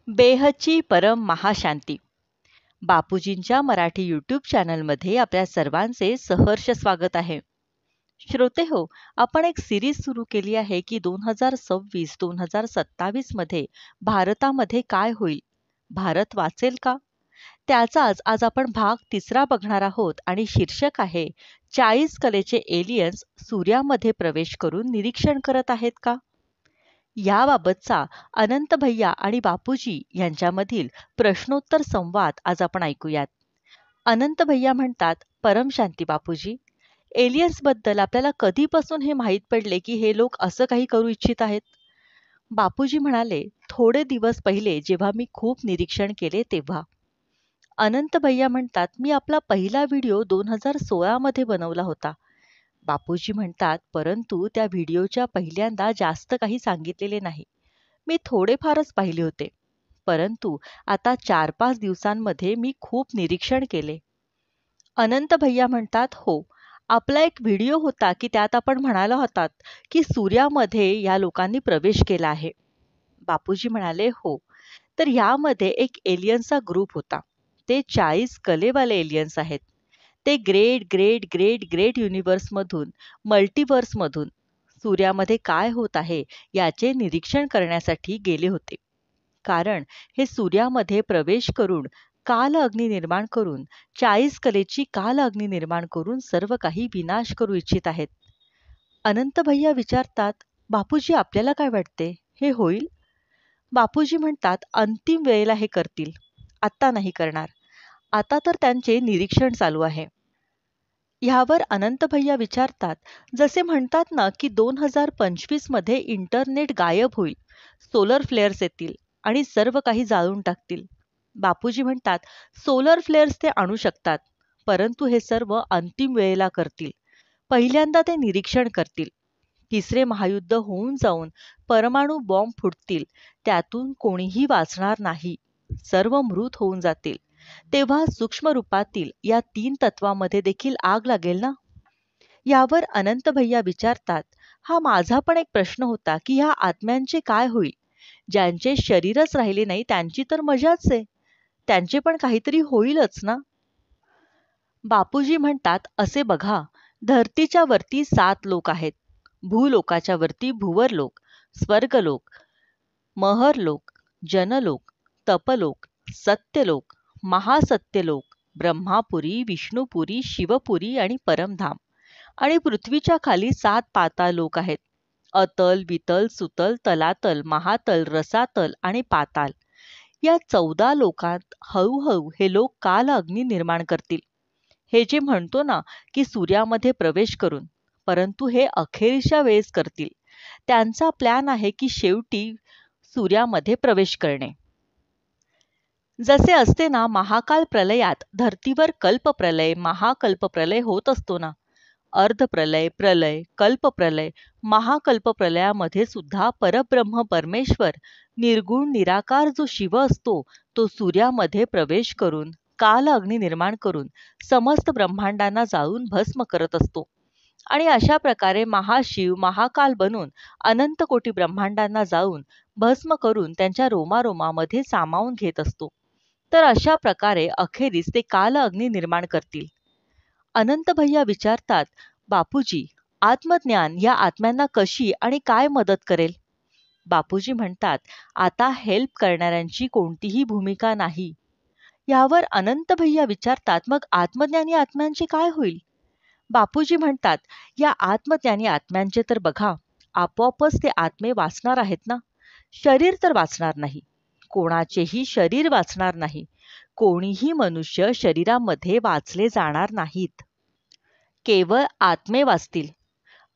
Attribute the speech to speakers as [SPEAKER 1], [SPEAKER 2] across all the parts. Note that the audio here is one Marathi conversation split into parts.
[SPEAKER 1] बेहदची परम महाशांती. बापूजींच्या मराठी यूट्यूब चॅनलमध्ये आपल्या सर्वांचे सहर्ष स्वागत आहे. श्रोते हो, आपण एक सिरीज सुरू केली आहे की 2026-2027 मध्ये भारतामध्ये काय होईल, भारत वाचेल का? त्याचाच आज आपण भाग 3 बघणार आहोत आणि शीर्षक आहे 40 कलेचे एलियन्स सूर्यामध्ये प्रवेश करून निरीक्षण करत आहेत का? याबाबतचा अनंत भैया आणि बापूजी यांच्यामधील प्रश्नोत्तर संवाद आज आपण ऐकूयात. अनंत भैया म्हणतात, परमशांती बापूजी, एलियन्स बद्दल आपल्याला कधीपासून हे माहीत पडले की हे लोक असं काही करू इच्छित आहेत? बापूजी म्हणाले, थोडे दिवस पहिले जेव्हा मी खूप निरीक्षण केले तेव्हा. अनंत भैया म्हणतात, मी आपला पहिला व्हिडिओ 2016 मध्ये बनवला होता. बापूजी म्हणतात, परंतु त्या व्हिडिओच्या पहिल्यांदा जास्त काही सांगितलेले नाही. मी थोडेफारच पाहिले होते. परंतु आता 4-5 दिवसांमध्ये मी खूप निरीक्षण केले. अनंत भैया म्हणतात, हो, आपला एक व्हिडिओ होता की त्यात आपण म्हणाला होतात की सूर्यामध्ये या लोकांनी प्रवेश केला आहे. बापूजी म्हणाले, हो. तर यामध्ये एक एलियन्सचा ग्रुप होता. ते 40 कलेवाले एलियन्स आहेत. ते ग्रेट ग्रेट ग्रेट ग्रेट युनिव्हर्समधून, मल्टिव्हर्समधून सूर्यामध्ये काय होत आहे याचे निरीक्षण करण्यासाठी गेले होते. कारण हे सूर्यामध्ये प्रवेश करून काल अग्नी निर्माण करून 40 कलेची काल अग्नी निर्माण करून सर्व काही विनाश करू इच्छित आहेत. अनंत भैया विचारतात, बापूजी आपल्याला काय वाटते, हे होईल? बापूजी म्हणतात, अंतिम वेळेला हे करतील, आत्ता नाही करणार. आता तर त्यांचे निरीक्षण चालू आहे. ह्यावर अनंत भैया विचारतात, जसे म्हणतात ना की 2025 मध्ये इंटरनेट गायब होईल, सोलर फ्लेअर्स येतील आणि सर्व काही जाळून टाकतील. बापूजी म्हणतात, सोलर फ्लेअर्स ते आणू शकतात, परंतु हे सर्व अंतिम वेळेला करतील. पहिल्यांदा ते निरीक्षण करतील. तिसरे महायुद्ध होऊन जाऊन परमाणु बॉम्ब फुटतील, त्यातून कोणीही वाचणार नाही, सर्व मृत होऊन जातील. तेव्हा सूक्ष्म रूपातील या 3 तत्वामध्ये देखील आग लागेल ना? यावर अनंत भैया विचारतात, हा माझा पण एक प्रश्न होता की ह्या आत्म्यांचे काय होईल? ज्यांचे शरीरच राहिले नाही त्यांची तर मजाच आहे, त्यांचे पण काहीतरी होईलच ना? बापूजी म्हणतात, असे बघा, धरतीच्या वरती 7 लोक आहेत. भूलोकाच्या वरती भुवरलोक, स्वर्गलोक, महरलोक, जनलोक, तपलोक, सत्यलोक, महासत्यलोक, ब्रह्मापुरी, विष्णुपुरी, शिवपुरी आणि परमधाम. आणि पृथ्वीच्या खाली 7 पाताळ लोक आहेत. अतल, वितल, सुतल, तलातल, महातल, रसातल आणि पाताल. या 14 लोकांत हळूहळू हे लोक काल अग्नी निर्माण करतील. हे जे म्हणतो ना की सूर्यामध्ये प्रवेश करून, परंतु हे अखेरच्या वेळेस करतील. त्यांचा प्लॅन आहे की शेवटी सूर्यामध्ये प्रवेश करणे. जसे असते ना, महाकाल प्रलयात धरतीवर कल्पप्रलय, महाकल्पप्रलय होत असतो ना. अर्धप्रलय, प्रलय, कल्पप्रलय, महाकल्पप्रलयामध्ये सुद्धा परब्रह्म परमेश्वर निर्गुण निराकार जो शिव असतो, तो सूर्यामध्ये प्रवेश करून काल अग्नी निर्माण करून समस्त ब्रह्मांडांना जाळून भस्म करत असतो. आणि अशा प्रकारे महाशिव महाकाल बनून अनंत कोटी ब्रह्मांडांना जाऊन भस्म करून त्यांच्या रोमारोमामध्ये सामावून घेत असतो. तर अशा प्रकारे अखेरीस ते काल अग्नी निर्माण करतील. अनंत भैया विचारतात, बापूजी, आत्मज्ञान या आत्म्यांना कशी आणि काय मदत करेल? बापूजी म्हणतात, आता हेल्प करणाऱ्यांची कोणतीही भूमिका नाही. यावर अनंत भैया विचारतात, मग आत्मज्ञानी आत्म्यांचे काय होईल? बापूजी म्हणतात, या आत्मज्ञानी आत्म्यांचे तर बघा, आपोआपच ते आत्मे वाचणार आहेत ना. शरीर तर वाचणार नाही, कोणाचेही शरीर वाचणार नाही. कोणीही मनुष्य शरीरामध्ये वाचले जाणार नाहीत, केवळ आत्मे वाचतील.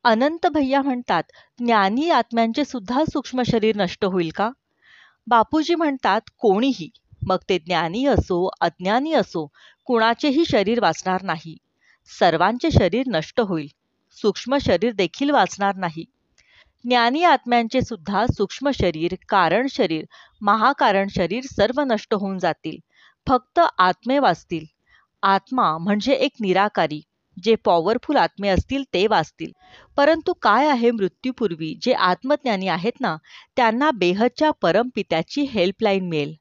[SPEAKER 1] अनंत भैया म्हणतात, ज्ञानी आत्म्यांचे सुद्धा सूक्ष्म शरीर नष्ट होईल का? बापूजी म्हणतात, कोणीही, मग ते ज्ञानी असो अज्ञानी असो, कुणाचेही शरीर वाचणार नाही. सर्वांचे शरीर नष्ट होईल, सूक्ष्म शरीर देखील वाचणार नाही. ज्ञानी आत्म्यांचे सुद्धा सूक्ष्म शरीर, कारण शरीर, महाकारण शरीर सर्व नष्ट होऊन जातील. फक्त आत्मे वाचतील. आत्मा म्हणजे एक निराकारी, जे पॉवरफुल आत्मे असतील ते वाचतील. परंतु काय आहे, मृत्यूपूर्वी जे आत्मज्ञानी आहेत ना, त्यांना बेहदच्या परमपित्याची हेल्पलाईन मिळेल.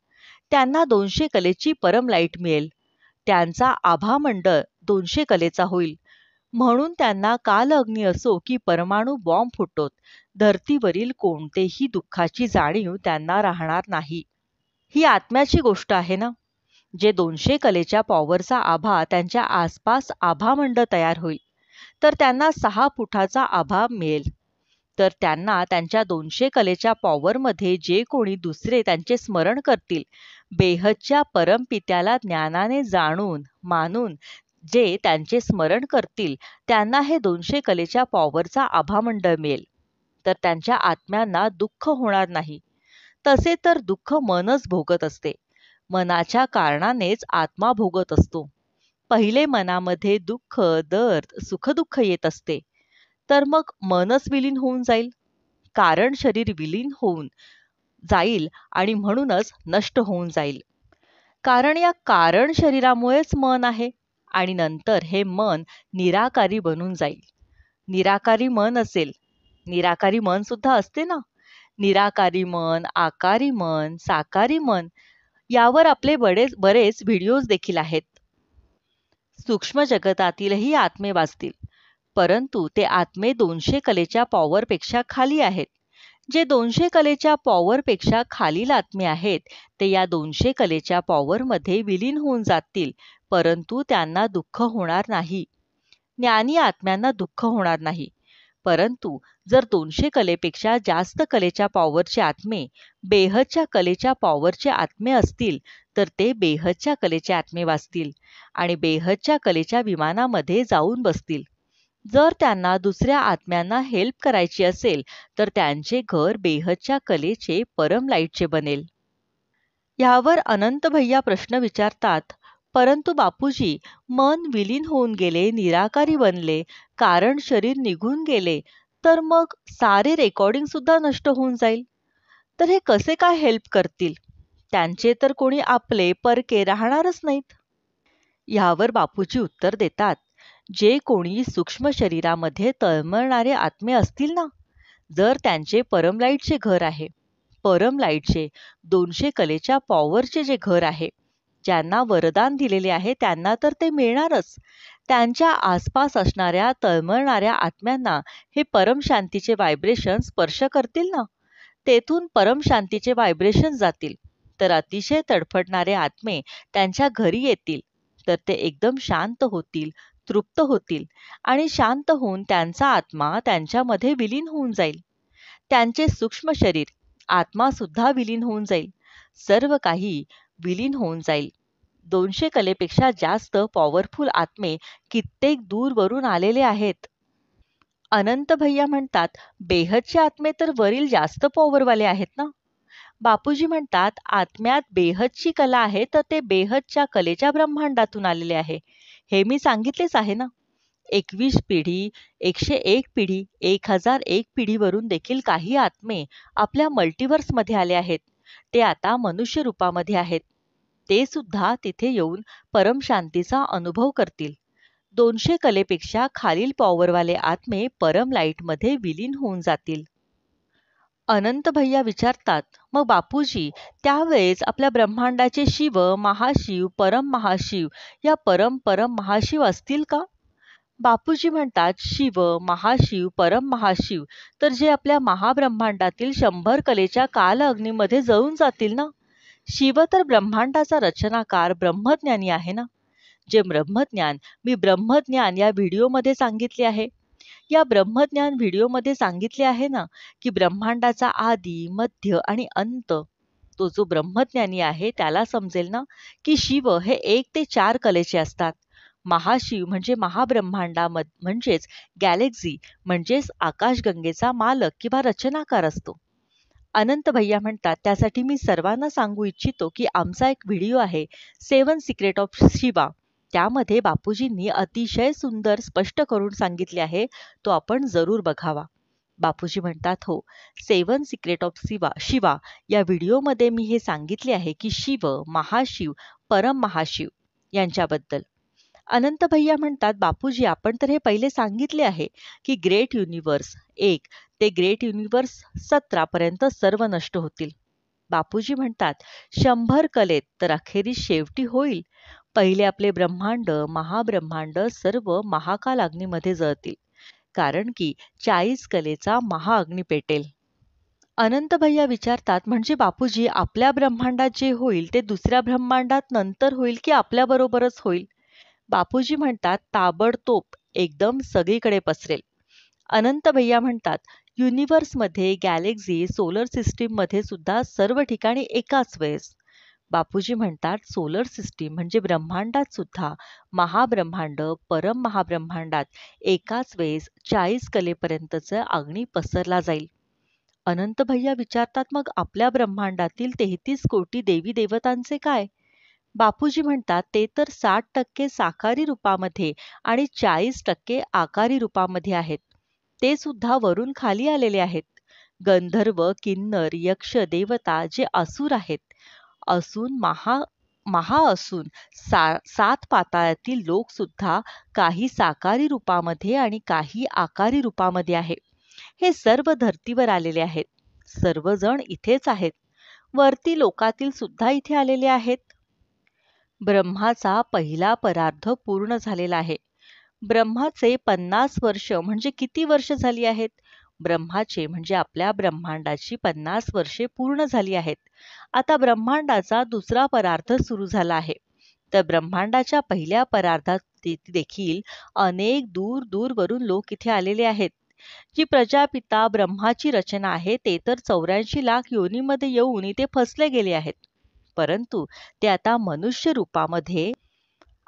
[SPEAKER 1] त्यांना 200 कलेची परम लाईट मिळेल. त्यांचा आभामंडळ 200 कलेचा होईल. म्हणून त्यांना कालअग्नी असो की परमाणू बॉम्ब फुटोत, धर्तीवरील कोणतेही दुःखाची जाणीव त्यांना राहणार नाही. ही आत्म्याची गोष्ट आहे ना. जे 200 कलेच्या पॉवरचा आभा त्यांच्या आसपास आभामंडळ तयार होईल, तर त्यांना 6 फुटाचा आभा मिळेल. तर त्यांना त्यांच्या 200 कलेच्या पॉवरमध्ये जे कोणी दुसरे त्यांचे स्मरण करतील, बेहदच्या परमपित्याला ज्ञानाने जाणून मानून जे त्यांचे स्मरण करतील, त्यांना हे 200 कलेच्या पॉवरचा आभामंडळ मिळेल. तर त्यांच्या आत्म्यांना दुःख होणार नाही. तसे तर दुःख मनच भोगत असते. मनाच्या कारणानेच आत्मा भोगत असतो. पहिले मनामध्ये दुःख, दर्द, सुखदुःख येत असते. तर मग मनच विलीन होऊन जाईल. कारण शरीर विलीन होऊन जाईल आणि म्हणूनच नष्ट होऊन जाईल. कारण या कारण शरीरामुळेच मन आहे आणि नंतर हे मन निराकारी बनून जाईल. निराकारी मन असेल. निराकारी मन सुद्धा असते ना. निराकारी मन, आकारी मन, साकारी मन यावर आपले बरेच व्हिडिओज देखील आहेत. सूक्ष्म जगतातीलही आत्मे वाचतील, परंतु ते आत्मे 200 कलेच्या पॉवरपेक्षा खाली आहेत. जे 200 कलेच्या पॉवरपेक्षा खालील आत्मे आहेत, ते या 200 कलेच्या पॉवरमध्ये विलीन होऊन जातील, परंतु त्यांना दुःख होणार नाही. ज्ञानी आत्म्यांना दुःख होणार नाही. परंतु जर 200 कलेपेक्षा जास्त कलेच्या पॉवरचे आत्मे बेहदच्या कलेच्या पॉवरचे आत्मे असतील, तर ते बेहदच्या कलेचे आत्मे वाचतील आणि बेहदच्या कलेच्या विमानामध्ये जाऊन बसतील. जर त्यांना दुसऱ्या आत्म्यांना हेल्प करायची असेल, तर त्यांचे घर बेहदच्या कलेचे परम लाईटचे बनेल. यावर अनंत भैया प्रश्न विचारतात, परंतु बापूजी, मन विलीन होऊन गेले, निराकारी बनले, कारण शरीर निघून गेले, तर मग सारे रेकॉर्डिंग सुद्धा नष्ट होऊन जाईल. तर हे कसे काय हेल्प करतील? त्यांचे तर कोणी आपले परके राहणारच नाहीत. यावर बापूजी उत्तर देतात, जे कोणी सूक्ष्म शरीरामध्ये तळमळणारे आत्मे असतील ना, जर त्यांचे परमलाईटचे घर आहे, परमलाईटचे 200 कलेच्या पॉवरचे जे घर आहे, ज्यांना वरदान दिलेले आहे त्यांना तर ते मिळणारच. त्यांच्या आसपास असणाऱ्या तळमळणाऱ्या आत्म्यांना हे परमशांतीचे व्हायब्रेशन स्पर्श करतील ना, तेथून परमशांतीचे व्हायब्रेशन जातील. तर अतिशय तडफडणारे आत्मे त्यांच्या घरी येतील. तर ते एकदम शांत होतील, तृप्त होतील आणि शांत होऊन त्यांचा आत्मा त्यांच्यामध्ये विलीन होऊन जाईल. त्यांचे सूक्ष्म शरीर, आत्मा सुद्धा विलीन होऊन जाईल. सर्व काही विलीन होऊन जाईल. 200 कलेपेक्षा जास्त पॉवरफुल आत्मे कित्येक दूरवरून आलेले आहेत. अनंत भैया म्हणतात, बेहदचे आत्मे तर वरील जास्त पॉवरवाले आहेत ना. बापूजी म्हणतात, आत्म्यात बेहदची कला आहे, तर ते बेहदच्या कलेच्या ब्रह्मांडातून आलेले आहे. हे मी सांगितलेच आहे ना. 21 पिढी, 101 पिढी, 1001 पिढीवरून देखील काही आत्मे आपल्या मल्टिवर्समध्ये आले आहेत. ते आता मनुष्य रूपामध्ये आहेत. ते सुद्धा तिथे येऊन परमशांतीचा अनुभव करतील. 200 कलेपेक्षा खालील पॉवरवाले आत्मे परम लाईटमध्ये विलीन होऊन जातील. अनंत भैया विचारतात, मग बापूजी, त्यावेळेस आपल्या ब्रह्मांडाचे शिव, महाशिव, परम महाशिव या परम परम महाशिव असतील का? बापूजी म्हणतात, शिव, महाशिव, परम महाशिव तर जे आपल्या महाब्रह्मांडातील 100 कलेच्या काल अग्नीमध्ये जळून जातील ना. शिव तर ब्रह्मांडाचा रचनाकार ब्रह्मज्ञानी आहे ना. जे ब्रह्मज्ञान मी ब्रह्मज्ञान या व्हिडिओमध्ये सांगितले आहे. या ब्रह्मज्ञान व्हिडिओमध्ये सांगितले आहे ना, की ब्रह्मांडाचा आदी, मध्य आणि अंत तो जो ब्रह्मज्ञानी आहे त्याला समजेल ना, की शिव हे 1 ते 4 कलेचे असतात. महाशिव म्हणजे म्हणजेच गॅलेक्सी म्हणजेच आकाशगंगेचा मालक किंवा रचनाकार असतो. अनंत भैया म्हणतात, त्यासाठी मी सर्वांना सांगू इच्छितो, की आमचा एक व्हिडिओ आहे 7 सिक्रेट ऑफ शिवा. त्यामध्ये बापूजींनी अतिशय सुंदर स्पष्ट करून सांगितले आहे. तो आपण जरूर बघावा. बापूजी म्हणतात, हो, 7 सिक्रेट ऑफ शिवा या व्हिडिओमध्ये मी हे सांगितले आहे, की शिव, महाशिव, परम महाशिव यांच्याबद्दल. अनंत भैया म्हणतात, बापूजी, आपण तर हे पहिले सांगितले आहे, की ग्रेट युनिवर्स 1 ते ग्रेट युनिवर्स 17 पर्यंत सर्व नष्ट होतील. बापूजी म्हणतात, 100 कलेत तर अखेरीस शेवटी होईल. पहिले आपले ब्रह्मांड, महाब्रह्मांड सर्व महाकाल अग्नीमध्ये जळतील. कारण की 40 कलेचा महाअग्नी पेटेल. अनंत भैया विचारतात, म्हणजे बापूजी आपल्या ब्रह्मांडात जे होईल ते दुसऱ्या ब्रह्मांडात नंतर होईल की आपल्याबरोबरच होईल? बापूजी म्हणतात, ताबडतोब एकदम सगळीकडे पसरेल. अनंत भैया म्हणतात, युनिव्हर्समध्ये, गॅलेक्सी, सोलर सिस्टीममध्ये सुद्धा सर्व ठिकाणी एकाच वेळेस. बापूजी म्हणतात, सोलर सिस्टीम म्हणजे ब्रह्मांडात सुद्धा महाब्रह्मांड, परम महाब्रह्मांडात एकाच वेळेस 40 कलेपर्यंतचा अग्नी पसरला जाईल. अनंत भैया विचारतात, मग आपल्या ब्रह्मांडातील 33 कोटी देवी देवतांचे काय? बापूजी म्हणतात, ते तर 60% साकारी रूपामध्ये आणि 40% आकारी रूपामध्ये आहेत. ते सुद्धा वरून खाली आलेले आहेत. गंधर्व, किन्नर, यक्ष, देवता जे असुर आहेत, असून महा असून 7 पाताळातील लोक सुद्धा काही साकारी रूपामध्ये आणि काही आकारी रूपामध्ये आहे. हे सर्व धर्तीवर आलेले आहेत. सर्वजण इथेच आहेत. वरती लोकातील सुद्धा इथे आलेले आहेत. ब्रह्माचा पहिला परार्ध पूर्ण झालेला आहे. ब्रह्माचे 50 वर्ष म्हणजे किती वर्ष झाली आहेत? ब्रह्माचे म्हणजे आपल्या ब्रह्मांडाची 50 वर्षे पूर्ण झाली आहेत. आता ब्रह्मांडाचा दुसरा परार्ध सुरू झाला आहे. तर ब्रह्मांडाच्या पहिल्या परार्धात देखील अनेक दूर दूरवरून लोक इथे आलेले आहेत. जी प्रजापिता ब्रह्माची रचना आहे ते तर 84 लाख योनीमध्ये येऊन इथे फसले गेले आहेत. परंतु ते आता मनुष्य रूपामध्ये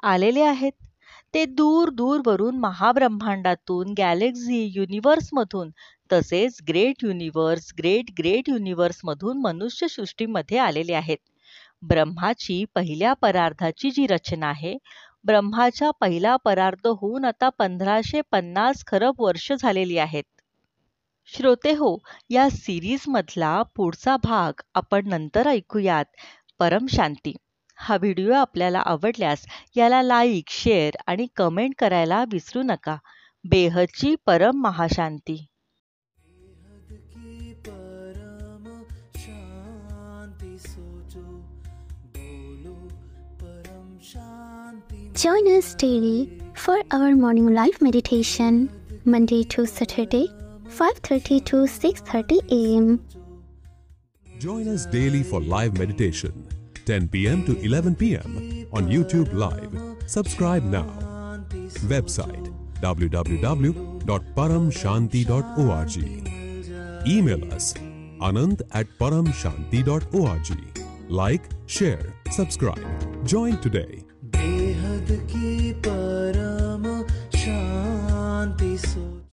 [SPEAKER 1] आलेले आहेत. ते दूर दूरवरून महाब्रह्मांडातून, गॅलेक्सी, युनिव्हर्समधून तसेच ग्रेट युनिव्हर्समधून मनुष्य सृष्टीमध्ये आलेले आहेत. ब्रह्माची पहिल्या परार्धाची जी रचना आहे, ब्रह्माच्या पहिला परार्ध होऊन आता 1550 खरब वर्ष झालेली आहेत. श्रोते हो, या सिरीज मधला पुढचा भाग आपण नंतर ऐकूयात. परम शांती. हा व्हिडिओ आपल्याला आवडल्यास याला लाईक, शेअर आणि कमेंट करायला विसरू नका. बेहदची परम महाशांती.
[SPEAKER 2] Join us daily for our morning live meditation, Monday to Saturday, 5:30 to 6:30 a.m.
[SPEAKER 3] Join us daily for live meditation, 10 p.m. to 11 p.m. on YouTube Live. Subscribe now. Website www.paramshanti.org. Email us anand@paramshanti.org. Like, share, subscribe. Join today.